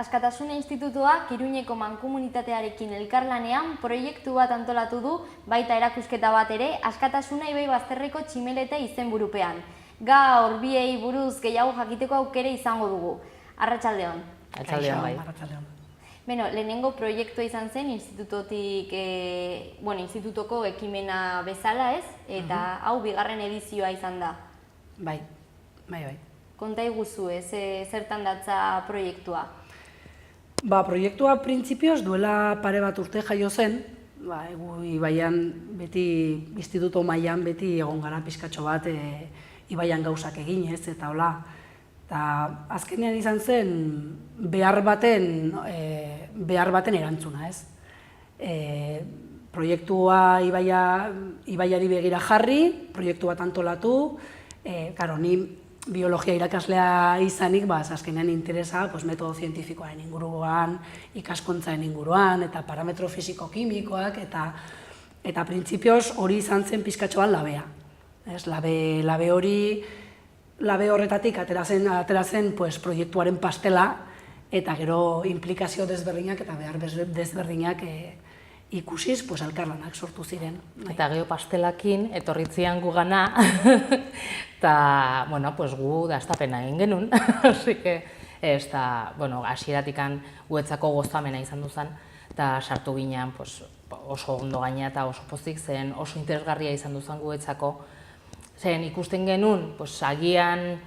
Askatasuna Institutua Iruñeko mankomunitatearekin elkarlanean proiektu bat antolatu du, baita erakusketa bat ere, Askatasuna Ibai Bazterreko tximeleta izenburupean. Gaur biei buruz gehiago jakiteko aukera izango dugu. Arratsaldeon. Arratsaldeon bai. Beno, lehenengo proiektua izan zen institutoko ekimena bezala, ez? Eta hau bigarren edizioa izan da. Bai. Konta iguzu, zertan datza proiektua? Proiektua printzipioz duela pare bat urte jaio zen, Ibaian beti, instituto mailan beti egon gara pixkatxo bat Ibaian gauzak egin, ez, eta hola. Eta azkenean izan zen behar baten erantzuna, ez. Proiektua Ibaiari begira jarri, proiektu bat antolatu, ni biologia irakaslea izanik, azkenean interesa metodo zientifikoaren inguruan, ikaskuntzaren inguruan, eta parametro fisiko-kimikoak, eta printzipioz hori izan zen pizkatxo bat labea. Labe horretatik atera zen proiektuaren pastela, eta gero implikazio desberdinak eta behar desberdinak ikusiz, elkarlanak sortu ziren. Eta geho pastelakin, etorritzian gu gana, eta, gu daztapena egin genuen. Hasieratik guetzako gozamena izan duzan, eta sartu ginean oso ondo gaina eta oso pozik zen, oso interesgarria izan duzan guetzako. Zen ikusten genuen, agian,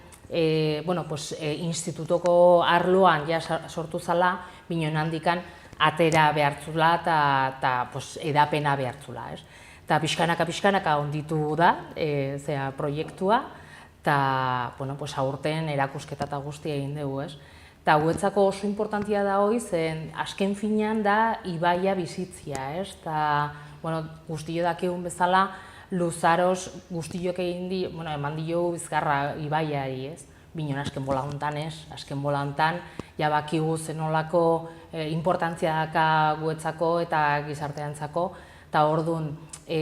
institutoko arloan sortu zala, binon handikan, atera behartzula eta edapena behartzula. Eta pixkanaka onditu da proiektua, eta aurten erakusketa eta guztia egin dugu. Eta guetzako oso importantia da hori, zen azken finean da Ibaia bizitzia. Eta guztio dakigun bezala, luzaroz guztiok eman dio bizkarra Ibaiari. Binon azken bola hontan azken bola hontan, bakigu zenolako importantzia daka guetzako eta gizarteantzako, eta orduan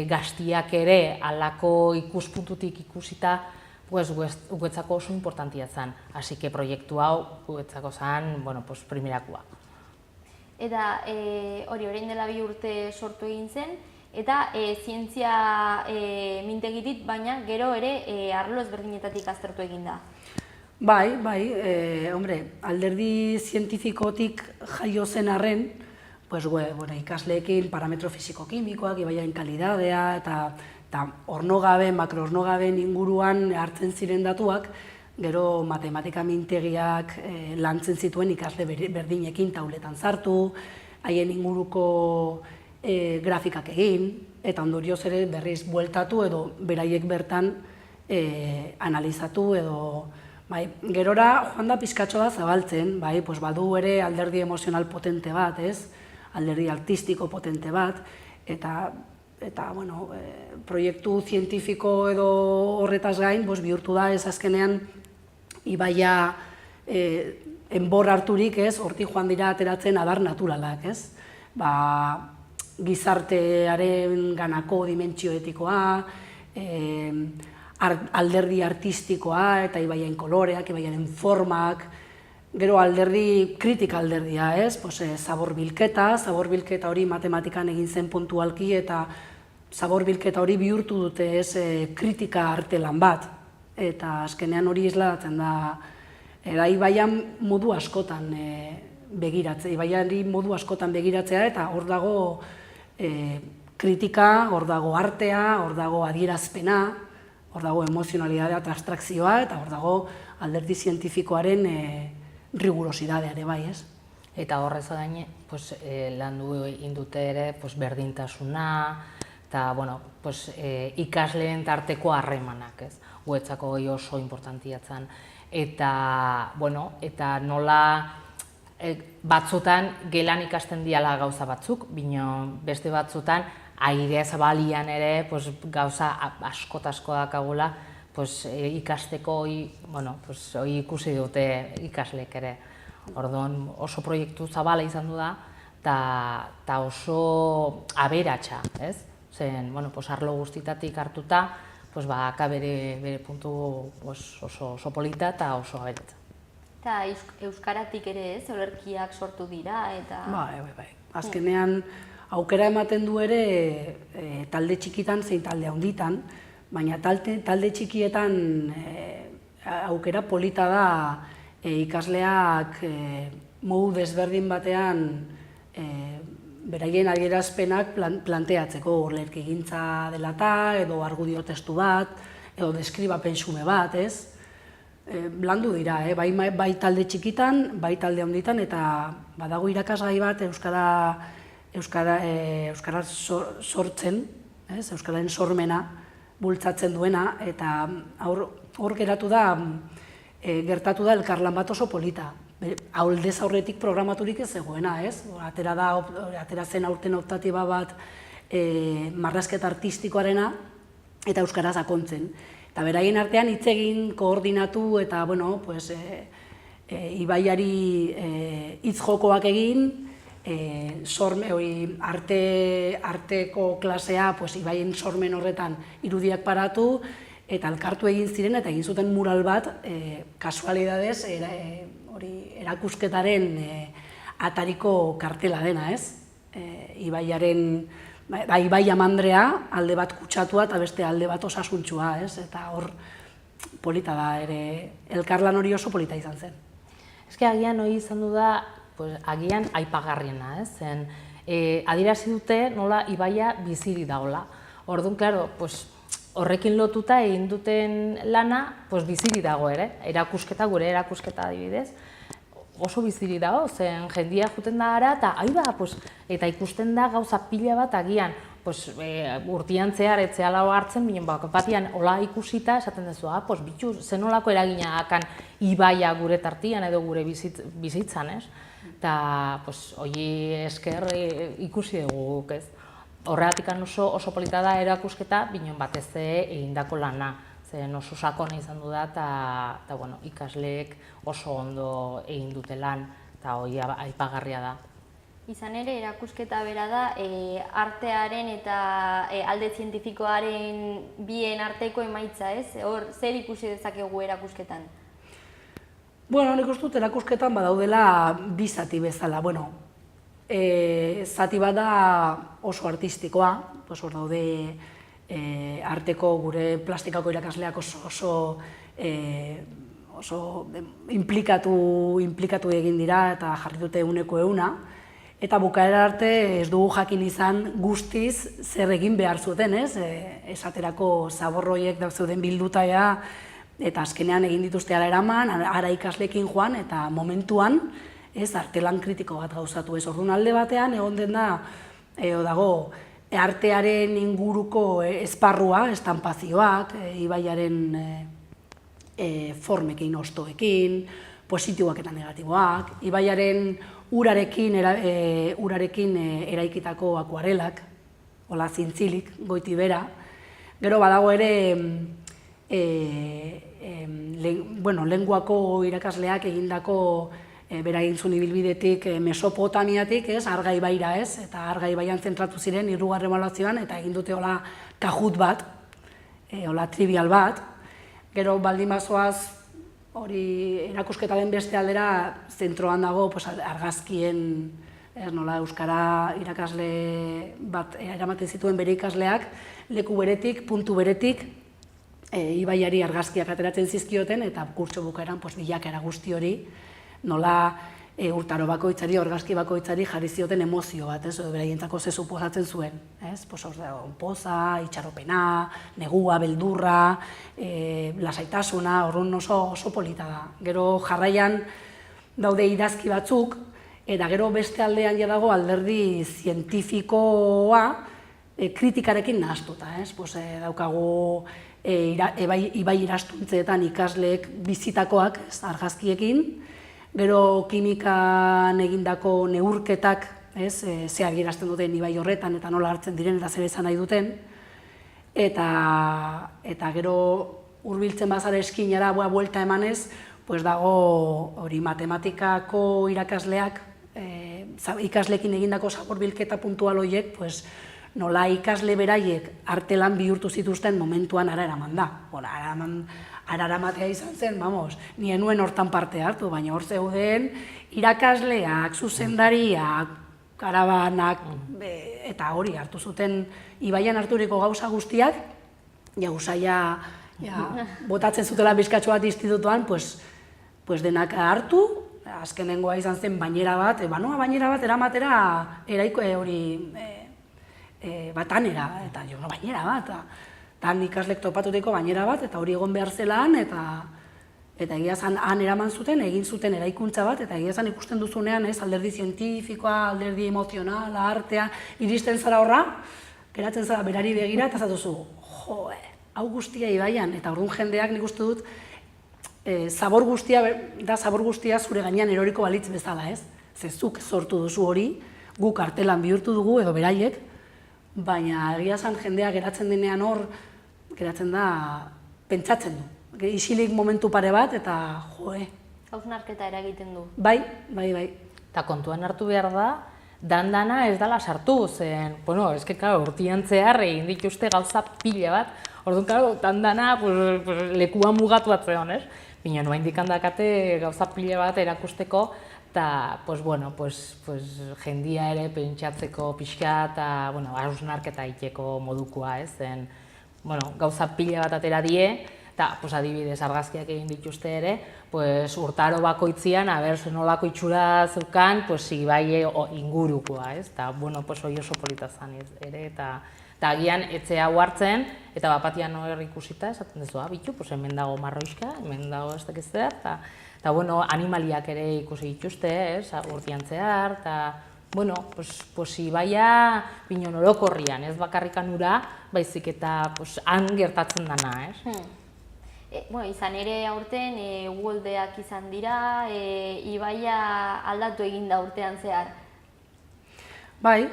gaztiak ere alako ikuspuntutik ikusita guetzako oso importantia zen. Así que proiektu hau guetzako zen primerakua. Eta hori orain dela 2 urte sortu egin zen, eta zientzia mintegitit, baina gero ere arlo ezberdinetatik aztertu egin da. Bai, alderdi zientifikotik jaio zen arren, ikasleekin parametro fisiko-kimikoak, Ibaiaren kalidadea, eta ornogaben, makroornogaben inguruan hartzen ziren datuak, gero matematika mintegiak lantzen zituen ikasle berdinekin tauletan sartu, haien inguruko grafikak egin, eta ondorioz ere berriz bueltatu edo beraiek bertan analizatu edo gerora joan da pizkatxo da zabaltzen, badu ere alderdi emozional potente bat, alderdi artistiko potente bat, eta proiektu zientifiko edo horretaz gain bihurtu da ez azkenean Ibaia enbor harturik, hortik joan dira ateratzen adar naturalak, gizartearen ganako dimentsio etikoa, alderdi artistikoa eta Ibaiaren koloreak, Ibaiaren formak, gero alderdi, kritika alderdia, zabor bilketa hori matematikan egin zen puntualki eta zabor bilketa hori bihurtu dute kritika artelan bat. Eta azkenean hori isladatzen da, Ibaian modu askotan begiratzea, Ibaiari modu askotan begiratzea eta hor dago kritika, hor dago artea, hor dago adierazpena, hor dago emozionalidadea eta abstrakzioa, eta hor dago alderdi zientifikoaren rigurosidadea ere bai, ez? Eta horrez gaine, landu indute ere berdintasuna, eta ikasleen tarteko harremanak, ez? Guetzako oso importantia zen. Eta nola batzutan gelan ikasten diala gauza batzuk, bino beste batzutan airea zabalian ere gauza asko dakagula ikasteko ikusi dute ikasleek ere. Orduan oso proiektu zabala izan du da eta oso aberatsa, ez? Zen, arlo guztitatik hartuta, bere puntu oso polita eta oso aberatsa. Eta euskaratik ere ez, olerkiak sortu dira eta... Bai. Azkenean aukera ematen du ere talde txikitan zein talde handitan, baina talde txikietan aukera polita da ikasleak modu desberdin batean beraien adierazpenak planteatzeko, olerkigintza dela eta, edo argudio testu bat, edo deskribapen xume bat, ez? Blandu dira, bai talde txikitan, bai talde handitan, eta badago irakasgai bat euskara sortzen, euskararen sormena bultzatzen duena, eta hor gertatu da elkarlan bat oso polita. Aldez aurretik programaturik ez zegoena, ez? Atera zen aurten optatiba bat marrazketa artistikoarena eta euskara sakontzen. Eta beraien artean hitz egin, koordinatu eta, Ibaiari hitz jokoak egin, arteko klasea Ibaien sormen horretan irudiak paratu, eta elkartu egin ziren eta egin zuten mural bat, kasualidadez, erakusketaren atariko kartela dena, ez? Ibai amandrea, alde bat kutsatua eta beste alde bat osasuntsua, ez? Eta hor polita da ere, elkarlan hori oso polita izan zen. Eske agian hori izan du da, agian aipagarriena, ez? Adierazi dute nola Ibaia biziri dagoela. Orduan, klaro, horrekin lotuta egin duten lana, biziri dago ere, gure erakusketa adibidez, oso biziri dago, zen jendia juten da gara, eta ikusten da gauza pila bat agian, urtean zehar etzeala hartzen, binen batian hola ikusita, esaten duzu, bitu, zenolako eragina akan Ibaia gure tartian edo gure bizitzan, ez? Eta hori esker ikusi dugu guk, ez? Horregatik oso polita da erakusketa, binen batez egindako lana. Zen oso sakona izan du da, eta ikasleek oso ondo egin dute lan, eta hori aipagarria da. Izan ere, erakusketa bera da, artearen eta alde zientifikoaren bien arteko emaitza, ez? Hor, zer ikusi dezakegu erakusketan? Nik uste dut erakusketan badaudela bi zati bezala. Zati bat da oso artistikoa, hor daude arteko gure plastikako irakasleak oso implikatu egin dira eta jarri dute ehuneko ehuna. Eta bukaera arte ez dugu jakin izan guztiz zer egin behar zuten, ez? Esaterako zaborroiek zeuden bilduta eta azkenean egin dituzte ara eraman, ara ikasleekin joan eta momentuan artelan kritiko bat gauzatu ez. Orduan alde batean egon den da, dago, artearen inguruko esparrua, estanpazioak, Ibaiaren formekin, ostoekin, positiboak eta negatiboak, Ibaiaren urarekin eraikitako akuarelak, hola zintzilik, goiti bera. Gero badago ere lenguako irakasleak egindako beraien zuen ibilbidetik Mesopotamiatik, Arga Ibaira, eta Arga Ibaian zentratu ziren hirugarren ebaluazioan eta egin dute hola kajut bat, hola trivial bat. Gero baldin bazoaz hori erakusketaren beste aldera zentroan dago argazkien, nola euskara irakasle bat eramaten zituen bere ikasleak, leku beretik, puntu beretik, Ibaiari argazkiak ateratzen zizkioten eta kurtso bukaeran bilakera guzti hori, nola urtaro bakoitzari, argazki bakoitzari jarri zioten emozio bat, beraientzako ze suposatzen zuen. Poza, itxaropena, negua, beldurra, lasaitasuna, horren oso polita da. Gero jarraian daude idazki batzuk, eta gero beste aldean dago alderdi zientifikoa kritikarekin nahastuta. Daukagu Ibai irastuntzeetan ikasleek bizitakoak argazkiekin, gero kimikan egindako neurketak, ze adierazten duten Ibai horretan eta nola hartzen diren eta zer esan nahi duten, eta gero hurbiltzen bazara eskinara buelta emanez, dago hori matematikako irakasleak ikasleekin egindako zaborbilketa puntual horiek nola ikasle beraiek artelan bihurtu zituzten momentuan ara eraman da. Ara eramatea izan zen, ni enuen hortan parte hartu, baina hor zeuden irakasleak, zuzendariak, karabanak, eta hori hartu zuten Ibaian harturiko gauza guztiak, usaia botatzen zutela bizkatxo bat institutuan, pues denak hartu, azkenengoa izan zen bainera bat, bainera bat eramatera eraiko hori batanera, eta jo, bainera bat, eta ikaslek topatuteko bainera bat, eta hori egon behar zelan, eta egia zan han eraman zuten, egin zuten eraikuntza bat, eta egia zan ikusten duzunean, alderdi zientifikoa, alderdi emozionala, artea, iristen zara horra, geratzen zara berari begira, eta zatuzu, hau guztia Ibaian, eta orduan jendeak nik uste dut, zabor guztia zure gainean eroriko balitz bezala, ez? Zezuk sortu duzu hori, guk artelan bihurtu dugu, edo beraiek, baina egia zan jendea geratzen denean hor, geratzen da, pentsatzen du. Isilik momentu pare bat, eta hausnarketa eragiten du. Bai. Eta kontuan hartu behar da, dana ez dela sartu, zen, urtean zehar egin dituzte gauza pila bat, orduan, dana lekua mugatu atzean, ez? Bina, noa indikandakate gauza pila bat erakusteko, eta, jendia ere pentsatzeko pixka, eta, hausnarketa iteko modukoa, ez? Zen, gauza pila bat atera die, eta, adibidez, argazkiak egin dituzte ere, urtaro bakoitzian, nolako itxura zeukan, Ibai ingurukoa, ez? Eta, hori oso polita zan ere, eta agian etxe hau hartzen, eta bapatian hori ikusita, esaten dezu, bitu, hemen dago marroiska, hemen dago ez dakiz zer, eta, animaliak ere ikusi dituzte, ez? Urtean zehar, eta, Ibaia pinon orokorrian, ez bakarrikan ura, baizik eta han gertatzen dana, ez? Izan ere aurten uholdeak izan dira, Ibaia aldatu egin da urtean zehar. Bai,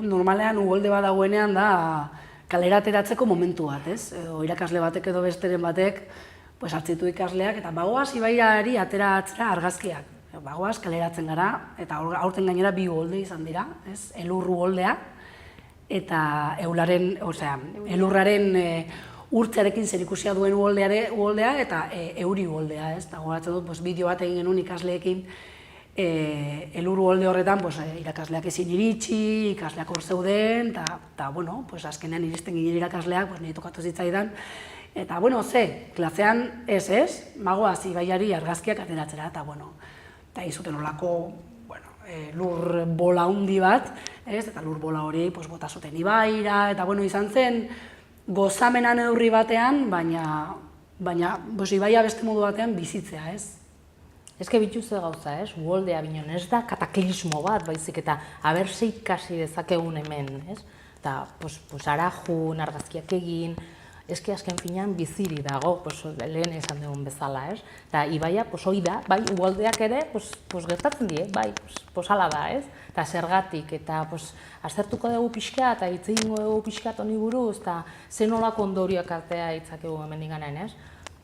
normalean uholde bat dagoenean da kalera ateratzeko momentu bat, ez? Edo irakasle batek edo besteren batek hartzitu ikasleak, eta bagoaz Ibaiari ateratzera argazkiak. Bagoaz kaleratzen gara, eta aurten gainera bi uholde izan dira, ez? Elur uholdea, eta elurraren urtzearekin zerikusia duen uholdea eta euri uholdea, ez? Eta goratzen dut, bideo bat egin genuen ikasleekin elur uholde horretan irakasleak ezin iritsi, ikasleak hor zeuden, eta azkenean iristen ginen irakasleak, nire tokatu zitzaidan, eta klasean ez, magoaz Ibaiari argazkiak ateratzera, eta izuten olako lur bola handi bat, eta lur bola hori bota zuten Ibaira, eta izan zen, gozamena neurri batean, baina Ibaia beste modu batean bizitzea, ez? Ez bitu ze gauza, ez? Uholdea binon, ez da kataklismo bat, baizik eta ze ikasi dezakegun hemen, ez? Eta, ara jun, argazkiak egin, azken finean biziri dago, lehen esan dugun bezala, ez? Eta Ibaia, hoi da, bai, uholdeak ere, gertatzen die, bai, hala da, ez? Eta zergatik, eta aztertuko dugu pixka, eta hitz egingo dugu pixka honi buruz, eta zen nolako ondorioak artea hitzakegu hemen diganen, ez?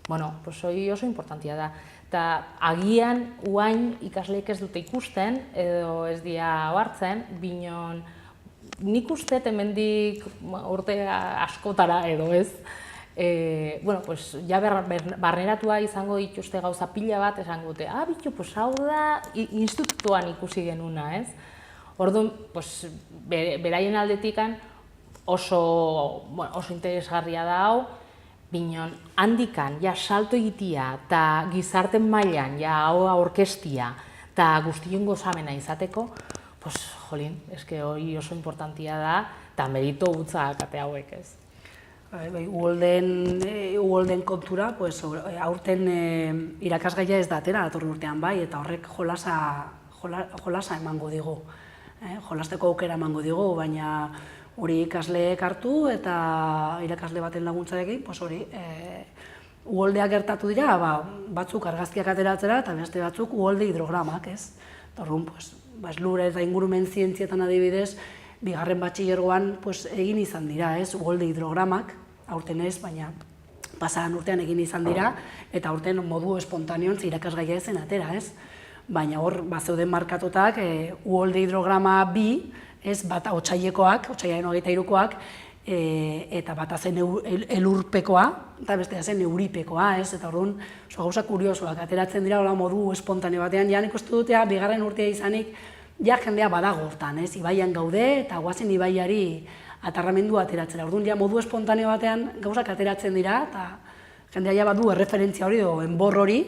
Hori oso importantia da. Eta agian, uain ikasleek ez dute ikusten, edo ez dira hartzen, binon, nik uste hemendik urte askotara edo ez, barneratua izango dituzte gauza pila bat, esango dute, bitu, hau da institutuan ikusi genuna, ez? Orduan, beraien aldetikan oso interesgarria da hau, binon, handikan, salto egitea, eta gizarten mailan, hau aurkestia, eta guztion gozamena izateko, hori oso importantia da, eta merito gutza kate hauek, ez. Uholden kontura, aurten irakasgaia ez da atera datorren urtean bai, eta horrek jolasa emango digu. Jolasteko aukera emango digu, baina hori ikasleek hartu eta irakasle baten laguntzarekin, uholdeak gertatu dira, batzuk argazkiak ateratzera eta beste batzuk uholde hidrogramak, ez? Orduan, lur eta ingurumen zientzietan adibidez, bigarren batxilergoan egin izan dira, ez? Uholde hidrogramak, aurten ez, baina pasaran urtean egin izan dira, eta aurten modu espontaneon irakasgaia ezen atera, ez? Baina hor, zeuden markatutak, uholde hidrograma 2, ez bata otsailekoak, otsailaren 23koak, eta bata zen elurpekoa, eta bestea zen euripekoa, ez? Eta orduan, oso gauza kuriosoak, ateratzen dira hola modu espontane batean, ja nik uste dutea, bigarren urtea izanik, ja jendea badago hortan, ez? Ibaian gaude, eta guazen ibaiari atarramendua ateratzera. Orduan, ja modu espontane batean gauzak ateratzen dira, eta jendea ja badu erreferentzia hori, edo enbor hori,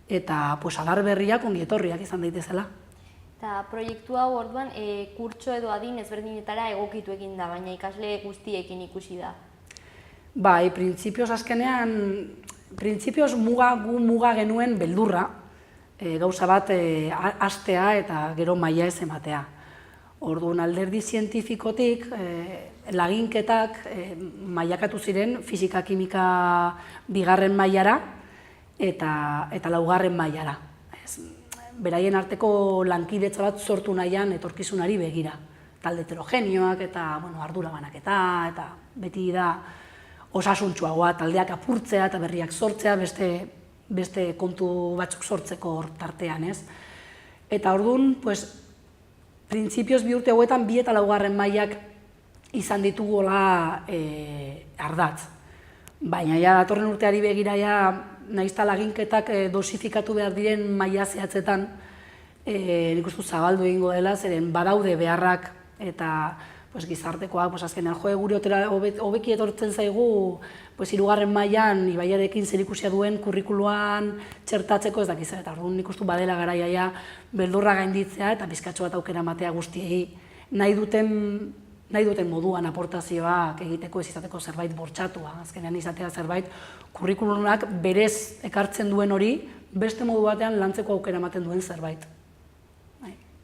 eta adar berriak ongietorriak izan daitezela. Eta proiektu hau orduan kurtso edo adin ezberdinetara egokitu egin da, baina ikasle guztiekin ikusi da. Bai, printzipioz azkenean, gu muga genuen beldurra, gauza bat hastea eta gero maila ez ematea. Orduan alderdi zientifikotik laginketak mailakatu ziren fisika-kimika bigarren mailara eta laugarren mailara. Beraien arteko lankidetza bat sortu nahian etorkizunari begira. Talde heterogenioak eta ardura banaketa, eta beti da osasuntsuagoa taldeak apurtzea eta berriak sortzea beste kontu batzuk sortzeko tartean, ez? Eta orduan, printzipioz bi urte hauetan 2 eta 4 mailak izan ditugola ardatz. Baina ja datorren urteari begira ja nahiz eta laginketak dosifikatu behar diren maila zehatzetan, nik uste zabaldu egingo dela, zeren badaude beharrak eta gizartekoak, azkenean gure hobeki etortzen zaigu 3. mailan ibaiarekin zerikusia duen kurrikuluan txertatzeko ez dakiz, eta orduan nik uste badela garaia beldurra gainditzea eta bizkatxo bat aukera ematea guztiei nahi duten moduan aportazioak egiteko ez izateko zerbait bortxatua, azkenean izatea zerbait kurrikulunak berez ekartzen duen hori beste modu batean lantzeko aukera ematen duen zerbait.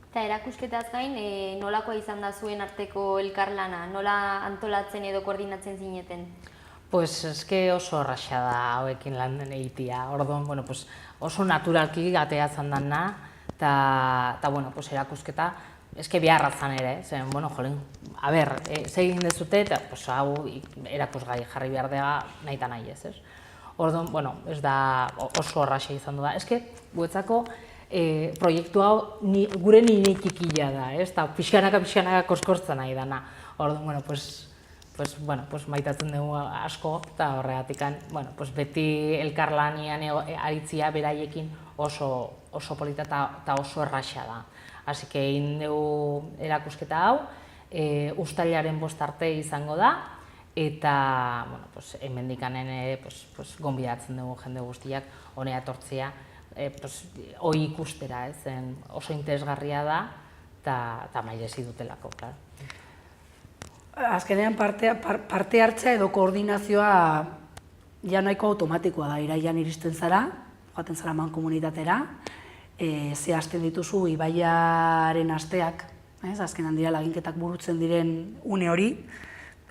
Eta erakusketaz gain, nolakoa izan da zuen arteko elkarlana? Nola antolatzen edo koordinatzen zineten? Eske oso erraxa da hauekin lan egitea. Orduan, oso naturalki ateatzen dana, eta erakusketa eske beharra zan ere, zen, ze egin dezute, eta hau erakusgai jarri behar dela nahi eta nahi ez. Orduan, ez da oso erraxa izan du da. Eske, guetzako, proiektu hau gure nirekikila da, eta pixkanaka koskortzen nahi dana. Orduan, maitatzen dugu asko, eta horregatik, beti elkarlanian aritzia beraiekin oso polita eta oso erraxa da. Así que egin dugu erakusketa hau, uztailaren 5 arte izango da, eta hemendikan gonbidatzen dugu jende guztiak honea etortzea, hori ikustera, oso interesgarria da, eta mailezi dutelako, klaro. Azkenean parte hartzea edo koordinazioa ja nahiko automatikoa da, iraian iristen zara, joaten zara mankomunitatera, zehazten dituzu ibaiaren asteak, azkenan dira laginketak burutzen diren une hori,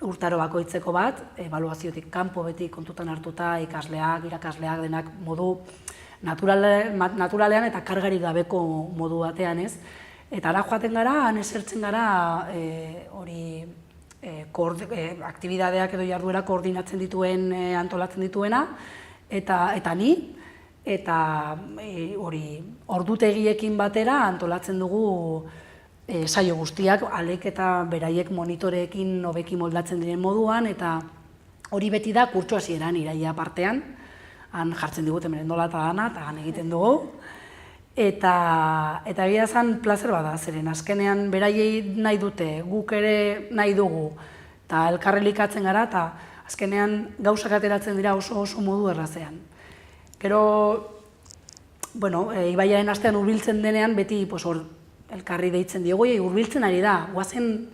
urtaro bakoitzeko bat, ebaluaziotik kanpo beti kontutan hartuta ikasleak, irakasleak denak modu naturalean eta kargarik gabeko modu batean, ez? Eta ara joaten gara, han esertzen gara aktibidadeak edo jarduera koordinatzen dituen, antolatzen dituena, eta ni, eta ordutegiekin batera antolatzen dugu saio guztiak, alek eta beraiek monitoreekin hobeki moldatzen diren moduan, eta hori beti da kurtso hasieran iraila partean, han jartzen digute merendola eta dana, eta han egiten dugu, eta egia esan plazer bada, zeren azkenean beraiei nahi dute, guk ere nahi dugu, eta elkarrelikatzen gara, eta azkenean gauzak ateratzen dira oso modu errazean. Gero, ibaiaren astean hurbiltzen denean, beti elkarri deitzen diogu, hurbiltzen ari da, guazen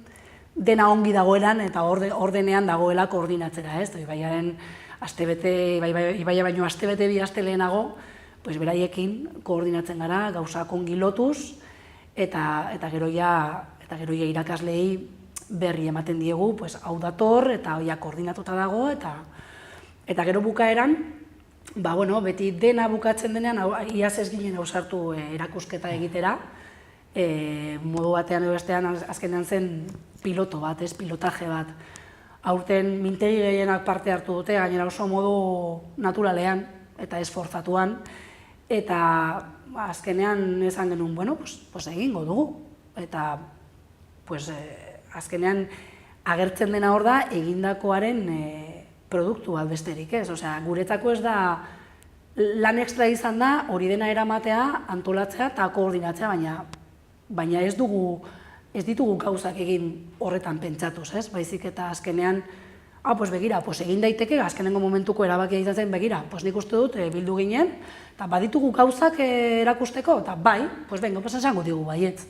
dena ongi dagoelan eta ordenean dagoela koordinatzera, ez? Ibaiaren astebete, ibaia baino astebete 2 aste lehenago, beraiekin koordinatzen gara, gauzak ongi lotuz, eta gero irakasleei berri ematen diegu, hau dator, eta hoia koordinatuta dago, eta gero bukaeran, beti dena bukatzen denean, iaz ez ginen ausartu erakusketa egitera, modu batean edo bestean azkenean zen piloto bat, pilotaje bat. Aurten mintegi gehienak parte hartu dute, gainera oso modu naturalean eta esforzatuan, eta azkenean esan genuen, egingo dugu. Eta azkenean agertzen dena hor da egindakoaren produktu bat besterik ez. Osea, guretzako ez da lan ekstra izan da hori dena eramatea, antolatzea eta koordinatzea, baina ez ditugu gauzak egin horretan pentsatuz, ez? Baizik eta azkenean, begira, egin daiteke, azkenengo momentuko erabakia izan zen, begira, nik uste dut bildu ginen, eta baditugu gauzak erakusteko, eta bai, bengo, esango digu baietz.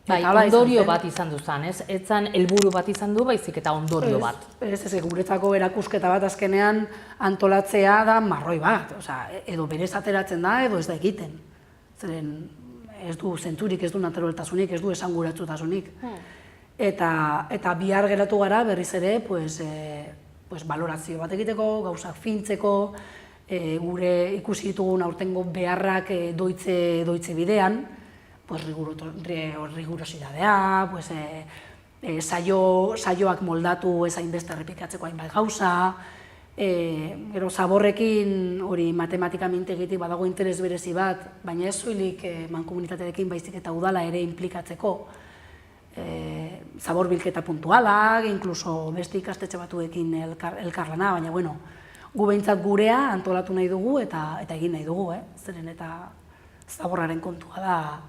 Bai, ondorio bat izan duzan, ez? Etzan helburu bat izan du, baizik eta ondorio bat. Ez, guretzako erakusketa bat azkenean antolatzea da marroi bat, edo berez ateratzen da, edo ez da egiten. Zeren ez du zentzurik, ez du naturaltasunik, ez du esanguratsutasunik. Eta bihar geratu gara berriz ere, balorazio bat egiteko, gauzak fintzeko, gure ikusi ditugun aurtengo beharrak doitze bidean, rigurosidadea, saioak moldatu ezain beste errepikatzeko hainbat gauza, gero zaborrekin hori matematika mintegitik badago interes berezi bat, baina ez soilik mankomunitateekin baizik eta udala ere inplikatzeko, zabor bilketa puntualak, inkluso beste ikastetxe batuekin elkarlana, baina gu behintzat gurea antolatu nahi dugu eta egin nahi dugu, zeren eta zaborraren kontua da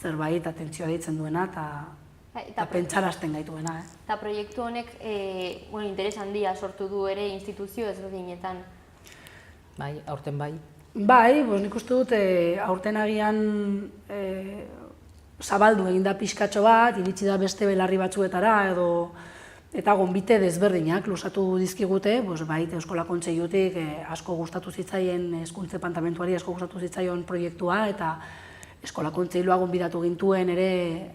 zerbait atentzioa deitzen duena eta pentsarazten gaituena. Eta proiektu honek interes handia sortu du ere instituzio ezberdinetan. Bai, aurten bai. Bai, nik uste dut aurten agian zabaldu egin da pixkatxo bat, iritsi da beste belarri batzuetara eta gonbite desberdinak luzatu dizkigute, bai, Eskola Kontseilutik asko gustatu zitzaien hezkuntza departamentuari asko gustatu zitzaion proiektua eta Eskola Kontseilua gonbidatu gintuen ere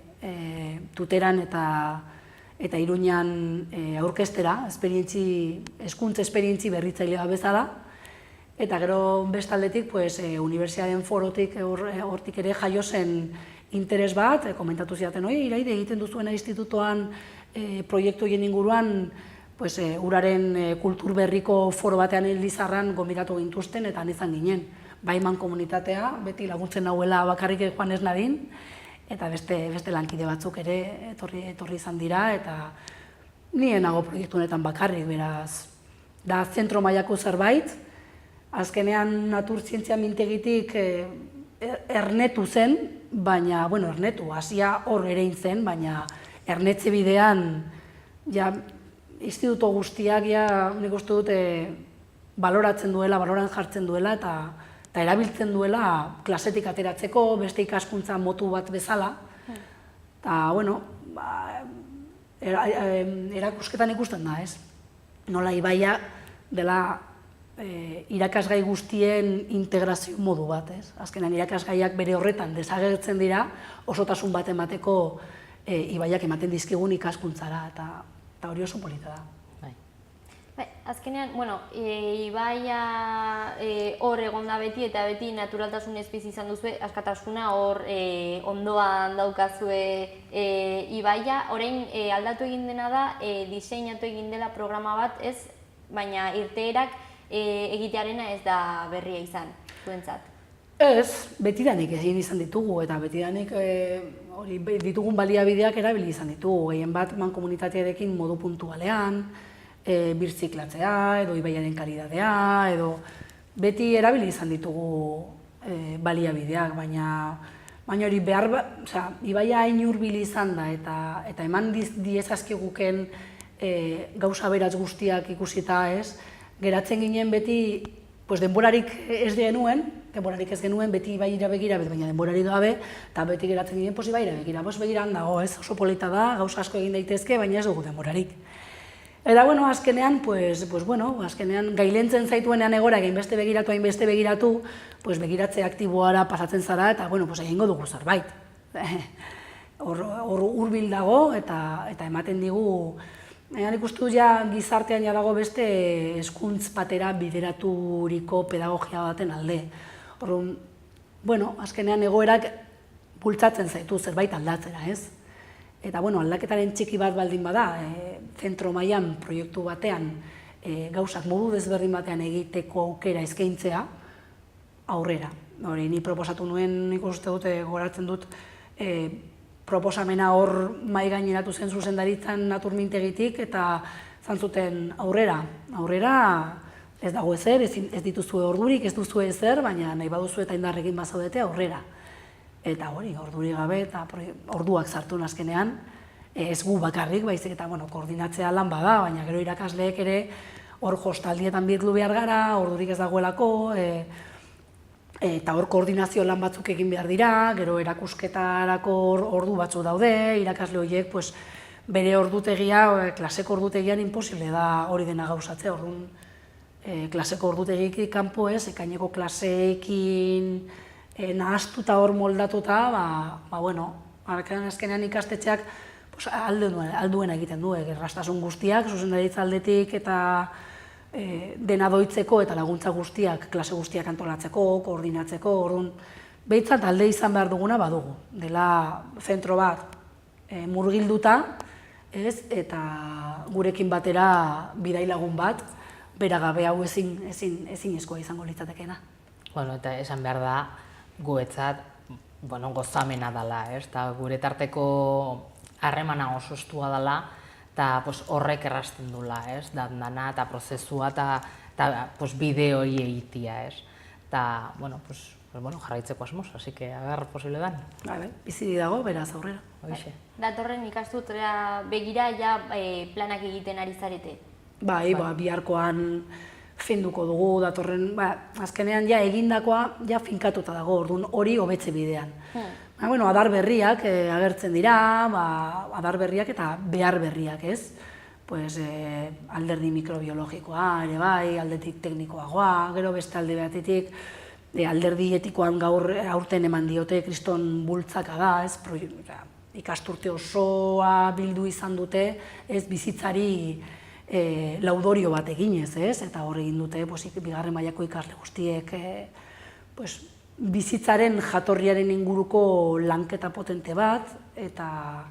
Tuteran eta Iruñan aurkeztera, hezkuntza esperientzi berritzailea bezala, eta gero bestaldetik Unibertsitateen Forotik hortik ere jaio zen interes bat, komentatu zidaten, Iraide egiten duzuena institutoan proiektu horien inguruan uraren kultur berriko foro batean Elizarran gonbidatu gintuzten eta han izan ginen. Bai mankomunitatea, beti laguntzen nahuela bakarrik joan ez nadin, eta beste lankide batzuk ere etorri izan dira, eta nien nago proiektu honetan bakarrik, beraz, da zentro mailako zerbait, azkenean naturzientzia mintegitik ernetu zen, baina, ernetu, hasia hor ere zen, baina ernetze bidean, instituto guztiak, nik uste dut, baloratzen duela, baloran jartzen duela, eta erabiltzen duela klasetik ateratzeko, beste ikaskuntza motu bat bezala. Eta, erakusketan ikusten da, ez? Nola ibaia dela irakasgai guztien integrazio modu bat, ez? Azkenan irakasgaiak bere horretan desagertzen dira, osotasun bat emateko ibaiak ematen dizkigun ikaskuntzara, eta hori oso polita da. Azkenean, ibaia hor egon da beti eta beti naturaltasun bizi izan duzue, askatasuna hor ondoan daukazue ibaia. Orain aldatu egin dena da, diseinatu egin dela programa bat, ez, baina irteerak egitearena ez da berria izan, zuentzat. Ez, betidanik egin izan ditugu eta betidanik ditugun baliabideak erabili izan ditugu. Gehien bat mankomunitatearekin modu puntualean, birziklatzea, edo ibaiaren kalidadea, edo beti erabili izan ditugu baliabideak, baina hori behar, ibaia hain hurbil izan da, eta eman diezazkiguken gauza beratz guztiak ikusita, ez, geratzen ginen beti denborarik ez genuen, beti ibaira begira, baina denborarik gabe, eta beti geratzen ginen ibaira begira, begiran dago, ez, oso polita da, gauza asko egin daitezke, baina ez dugu denborarik. Eta, azkenean, azkenean gailentzen zaituenean egora egin beste begiratu, begiratze aktiboara pasatzen zara, eta, egingo dugu zerbait. Hor hurbil dago, eta ematen digu, nik uste gizartean dago beste hezkuntz batera bideraturiko pedagogia baten alde. Azkenean egoerak bultzatzen zaitu zerbait aldatzera, ez? Eta, aldaketaren txiki bat baldin bada, zentro mailan proiektu batean gauzak modu desberdin batean egiteko aukera eskaintzea, aurrera. Ni proposatu nuen, nik uste dut, goratzen dut, proposamena hor mai gaineratu zen zuzendaritzan naturmintegitik eta zantzuten aurrera ez dago ezer, ez dituzue ordurik, ez duzue ezer, baina nahi baduzu eta indarrekin bazaudete aurrera. Eta hori, ordurik gabe eta orduak sartu azkenean, ez gu bakarrik, baizik eta koordinatzea lan bada, baina gero irakasleek ere hor hostaldietan birlu behar gara, ordurik ez dagoelako, eta hor koordinazio lan batzuk egin behar dira, gero erakusketarako ordu batzu daude, irakasle horiek bere ordutegia, klaseko ordutegian imposible da hori dena gauzatzea, orduan klaseko ordutegik kanpo ez, ekaineko klaseekin nahaztuta hor moldatuta, azkenean ikastetxeak alduena egiten du, erraztasun guztiak, zuzendaritza aldetik eta dena doitzeko eta laguntza guztiak, klase guztiak antolatzeko, koordinatzeko, orduan, behintzat alde izan behar duguna badugu, dela zentro bat murgilduta, eta gurekin batera bidailagun bat, beragabe hau ezinezkoa izango litzatekeena. Eta esan behar da, guretzat gozamena dela, eta gure tarteko harremana oso estua dela, eta horrek errazten dula, dana eta prozesua eta bide hori egitea, eta jarraitzeko asmoz, así que agar posible dan. Bizi dago, beraz aurrera. Datorren ikasturtera begira ja planak egiten ari zarete? Biharkoan finduko dugu, datorren, azkenean ja egindakoa ja finkatuta dago, orduan hori hobetze bidean. Adar berriak agertzen dira, adar berriak eta behar berriak, ez? Alderdi mikrobiologikoa ere bai, aldetik teknikoagoa, gero beste alde behatetik, alderdi etikoan gaur aurten eman diote kriston bultzaka da, ez? Ikasturte osoa bildu izan dute, ez bizitzari laudorio bat eginez, ez? Eta hor egin dute, bigarren mailako ikasle guztiek bizitzaren jatorriaren inguruko lanketa potente bat, eta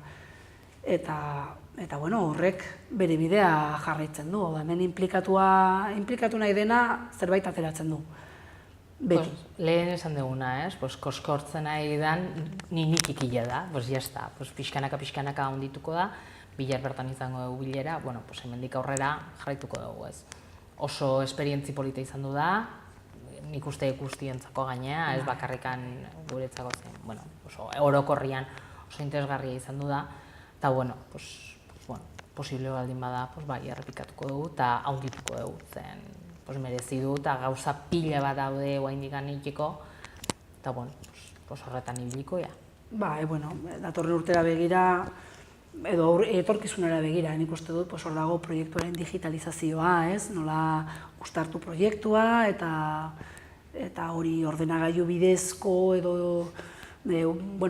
horrek bere bidea jarraitzen du. Hemen implikatu nahi dena zerbait ateratzen du. Beti. Lehen esan duguna, koskortzen nahi dan nik ikila da, jazta, pixkanaka ondituko da, bilar bertan izango dugu bilera, hemendik aurrera jarraituko dugu, ez. Oso esperientzi polita izan du da, nik uste guztientzako gainea, ez bakarrikan guretzako zen, oso orokorrian oso interesgarria izan du da, eta posible baldin bada, errepikatuko dugu eta haundituko dugu, zen merezi du eta gauza pila bat daude oraindik egiteko, eta horretan ibiliko, ja. Datorren urtera begira, edo etorkizunera begira, nik uste dut, hor dago proiektuaren digitalizazioa, ez? Nola uztartu proiektua eta hori ordenagailu bidezko edo,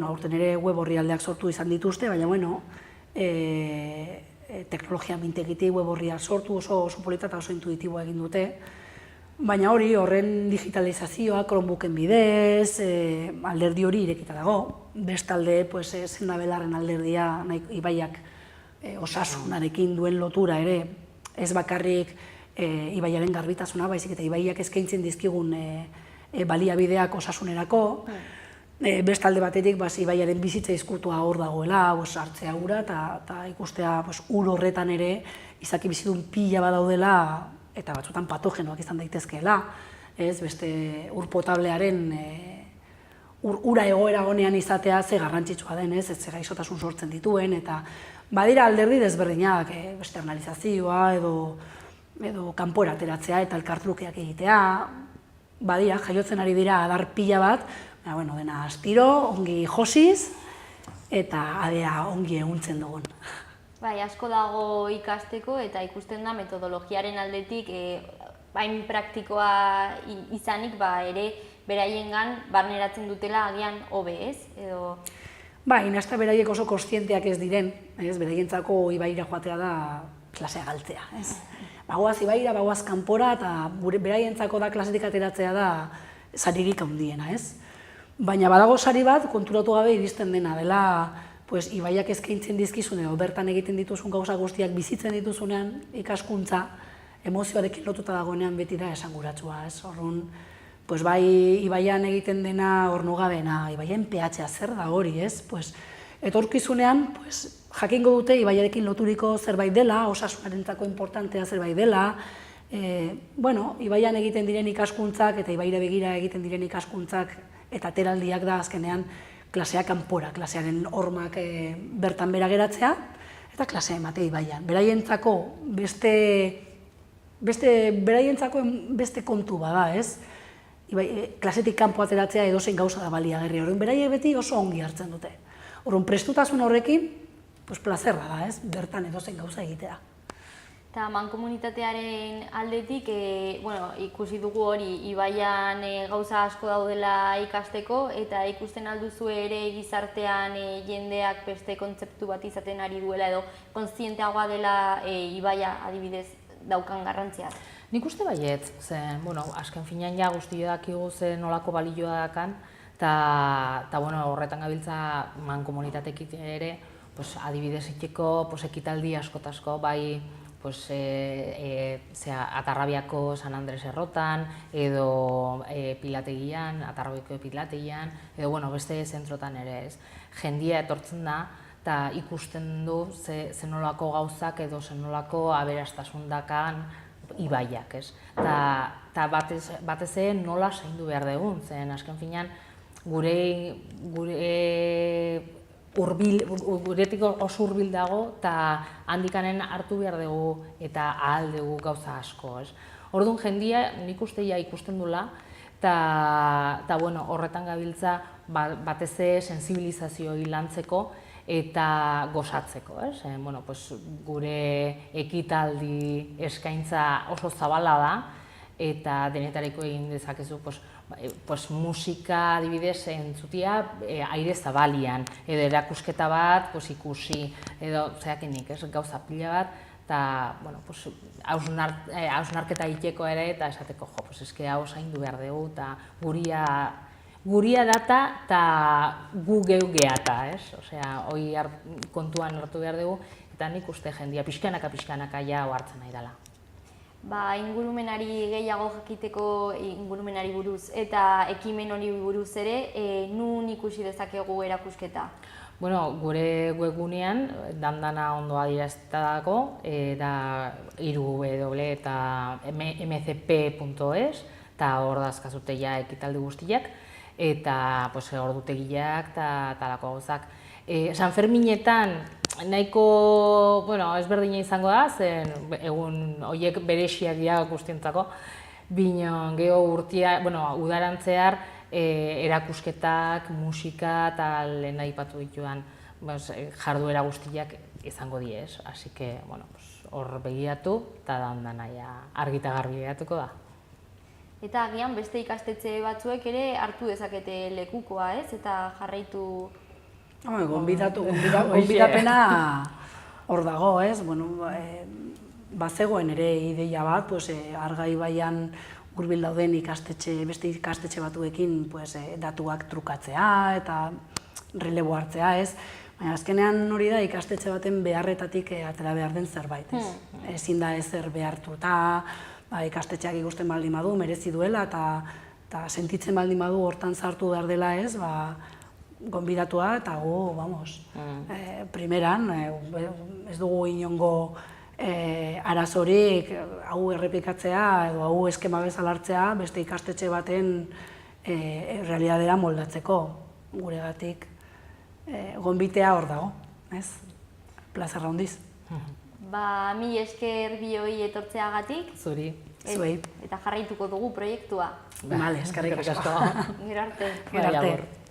aurten ere web orrialdeak sortu izan dituzte, baina, teknologia mintegitik web orriak sortu, oso polita eta oso intuitiboa egin dute, baina horren digitalizazioa Chromebooken bidez, alderdi hori irekita dago, bestalde Sendabelarren alderdia Ibaiak osasunarekin duen lotura ere, ez bakarrik Ibaiaren garbitasuna, baizik eta Ibaiak eskaintzen dizkigun baliabideak osasunerako, bestalde batetik Ibaiaren bizitza izkutua hor dagoela, hartzea ura eta ikustea ur horretan ere izaki bizitun pila badaudela eta batzutan patogenoak izan daitezkeela, beste ur potablearen ura egoera honean izatea ze garrantzitsua den, ez ze gaixotasun sortzen dituen, eta badira alderdi desberdinak, externalizazioa edo kanpora ateratzea eta elkartrukeak egitea, badira, jaiotzen ari dira adar pila bat, dena astiro, ongi josiz, eta adea ongi eguntzen dugun. Asko dago ikasteko eta ikusten da metodologiaren aldetik hain praktikoa izanik ere beraiengan barneratzen dutela agian hobe, ez? Inazta beraiek oso kontzienteak ez diren, beraientzako Ibaira joatea da klasea galtzea, ez? Bagoaz Ibaira, bagoaz kanpora eta beraientzako da klasetik ateratzea da saririk handiena, ez? Baina badago sari bat konturatu gabe iristen dena dela Ibaiak eskaintzen dizkizun edo bertan egiten dituzun gauza guztiak bizitzen dituzunean ikaskuntza emozioarekin lotuta dagoenean beti da esanguratsua, ez? Orduan, bai Ibaian egiten dena ornogabena, Ibaien pH-a zer da hori, ez? etorkizunean jakingo dute ibaiarekin loturiko zerbait dela, osasunarentzako importantea zerbait dela, ibaian egiten diren ikaskuntzak eta ibaira begira egiten diren ikaskuntzak eta ateraldiak da azkenean klasea kanpora, klasearen hormak bertan bera geratzea eta klasea ematea ibaian. Beraientzako beste kontu bada, ez? Klasetik kanpo ateratzea edozein gauza da baliagarri. Orduan beraiek beti oso ongi hartzen dute. Orduan prestutasun horrekin, plazerra da, ez? Bertan edozein gauza egitea. Eta mankomunitatearen aldetik, ikusi dugu hori, ibaian gauza asko daudela ikasteko, eta ikusten alduzu ere gizartean jendeak beste kontzeptu bat izaten ari duela edo kontzienteagoa dela ibaia adibidez daukan garrantziaz. Nik uste baiet, azken finean ja guztio dakigu zen nolako balioa dakan, eta horretan gabiltza mankomunitatekin ere, adibidez iteko ekitaldi askotasko, bai Atarrabiako San Andres errotan, edo pilategian, Atarrabiako pilategian, edo beste zentrotan ere ez. Jendia etortzen da, eta ikusten du zenolako gauzak edo zenolako aberastasun dakan ibaiak, ez. Eta batez ere nola zaindu behar dugun, zen azken finean guretik oso hurbil dago eta handikanen hartu behar dugu eta ahal dugu gauza asko, ez. Orduan jendia nik usteia ikusten dula eta horretan gabiltza batez ere sensibilizazio lantzeko eta gozatzeko, ez. Gure ekitaldi eskaintza oso zabala da eta denetariko egin dezakezu musika adibidez entzutia aire zabalian, edo erakusketa bat ikusi, edo zeakenik, gauza pila bat, eta hausnarketa egiteko ere eta esateko, eske hau zaindu behar dugu, eta guria data eta gu geu geata, ez? Osea, hori kontuan hartu behar dugu, eta nik uste jendia pixkanaka ja hartzen nahi dela. Ingurumenari gehiago jakiteko ingurumenari buruz eta ekimen hori buruz ere, nun ikusi dezakegu erakusketa? Gure webgunean dandana ondo adierazita dago, da www eta mcp.es, eta hor dazkazute ja ekitaldi guztiak, eta ordutegiak eta talako gauzak. San Ferminetan nahiko ezberdina izango da, zen egun horiek bereziak dira guztientzako, bino geho udarantzear erakusketak, musika eta lehen aipatu ditudan jarduera guztiak izango diez. Así que, hor begiratu eta dandana argita garbi begiratuko da. Eta agian beste ikastetxe batzuek ere hartu dezakete lekukoa, ez? Eta jarraitu... Gonbidapena hor dago, ez? Bazegoen ere ideia bat, Arga ibaian hurbil dauden beste ikastetxe batuekin datuak trukatzea eta relebo hartzea, ez? Baina azkenean hori da ikastetxe baten beharretatik atera behar den zerbait, ez? Ezin da ezer behartuta, ikastetxeak ikusten baldin badu, merezi duela eta sentitzen baldin badu hortan sartu behar dela, ez? Gonbidatua eta primeran, ez dugu inongo arazorik hau errepikatzea edo hau eskema bezala hartzea beste ikastetxe baten realidadera moldatzeko guregatik gonbitea hor dago, ez? Plazerra handiz. Mil esker bioi etortzeagatik. Zuri. Zuei. Eta jarraituko dugu proiektua. Eskerrik asko. Gero arte. Gero arte.